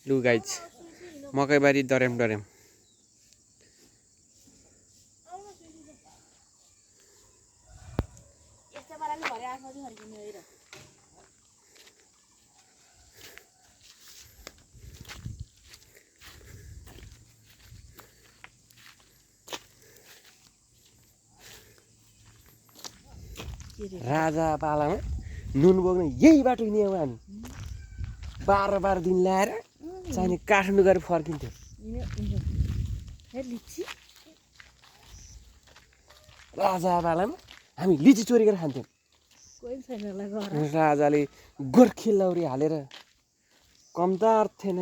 लु गाइज मकैबारी डरेम डरेम राजा पालामा नुन बोक्ने यही बाटो हिँड्यौँ हामी 12 दिन ल्याएर चाहिने काठमाडौँ गएर फर्किन्थ्यो राजा पालामा हामी लिची चोरी गरेर खान्थ्यौँ राजाले गोर्खे लौरी हालेर कमतार थिएन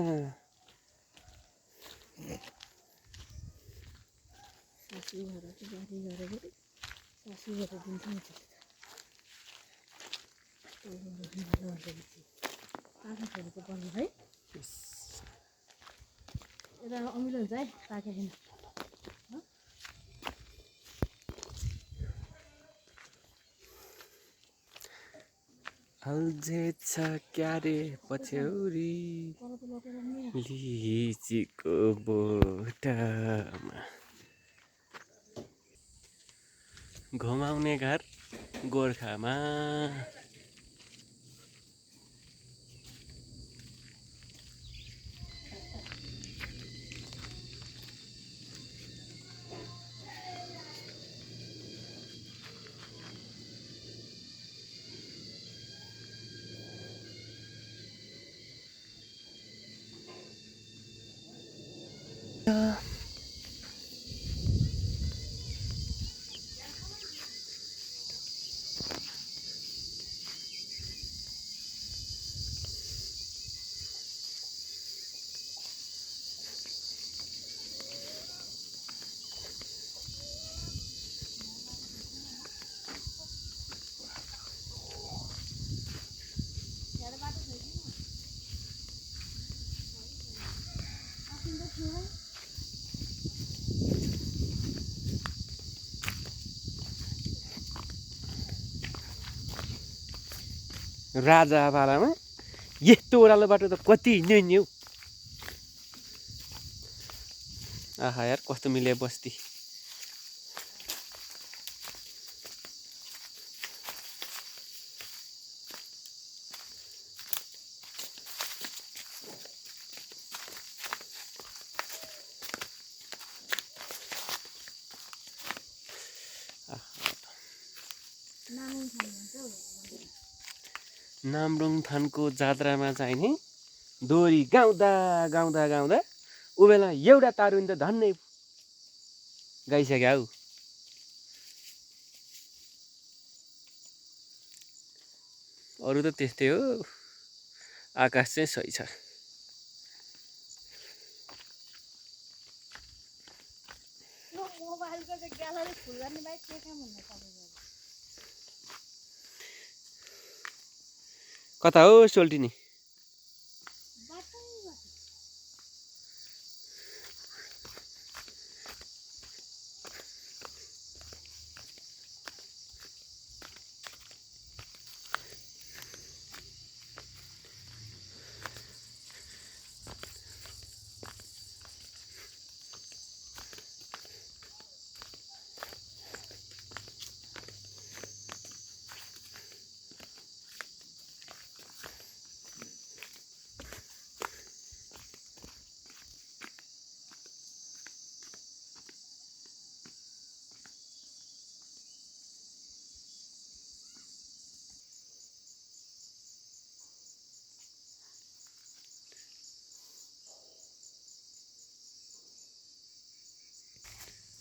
अमिलो हुन्छ है पाकेको अल्झेछ क्यारे पछ्यौरी लिचीको बोटामा घुमाउने घर गोर्खामा राजा पालामा यस्तो ओह्रालो बाटो त कति हिँड्यो नि हौ आहा यार कस्तो मिले बस्ती नामरङ थानको जात्रामा चाहिने दोरी गाउँदा गाउँदा गाउँदा ऊ बेला एउटा तारुनी त धन्नै गाइसक्यो हौ अरू त त्यस्तै हो आकाश चाहिँ सही छ कता हो सोल्टिनी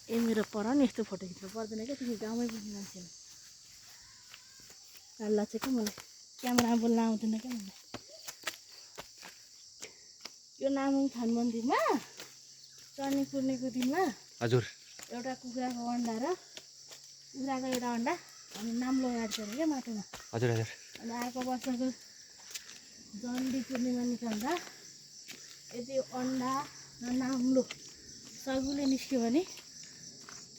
ए मेरो पर नि यस्तो फोटो खिच्नु पर्दैन क्या तिमी गाउँमै बस्ने मान्छे अल्लाह चाहिँ क्या मलाई क्यामेरामा बोल्न आउँदैन क्या मलाई यो नामुङ थान मन्दिरमा चढ्ने कुर्नेको दिनमा हजुर एउटा कुखुराको अन्डा र कुखुराको एउटा अन्डा अनि नाम्लो गाड्छ अरे क्या माटोमा हजुर हजुर अनि अर्को वर्षको जन्डी पूर्णिमा निकाल्दा यदि अन्डा र नाम्लो सगुले निस्क्यो भने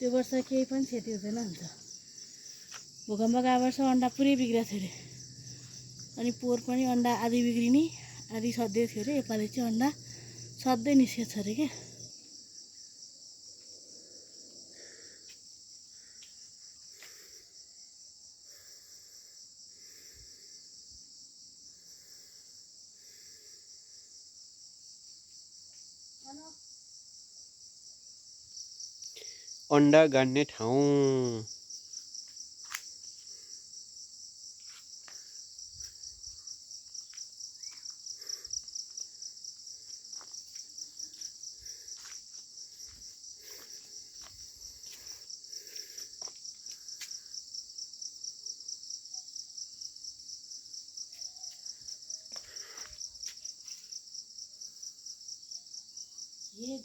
त्यो वर्ष केही पनि क्षति हुँदैन हुन्छ भूकम्पको वर्ष अन्डा पुरै बिग्रेको थियो अरे अनि पोहोर पनि अन्डा आधी बिग्रिने आधी सधैँ थियो अरे योपालि चाहिँ अन्डा सधैँ निस्केछ अरे क्या अन्डा गाड्ने ठाउँ ये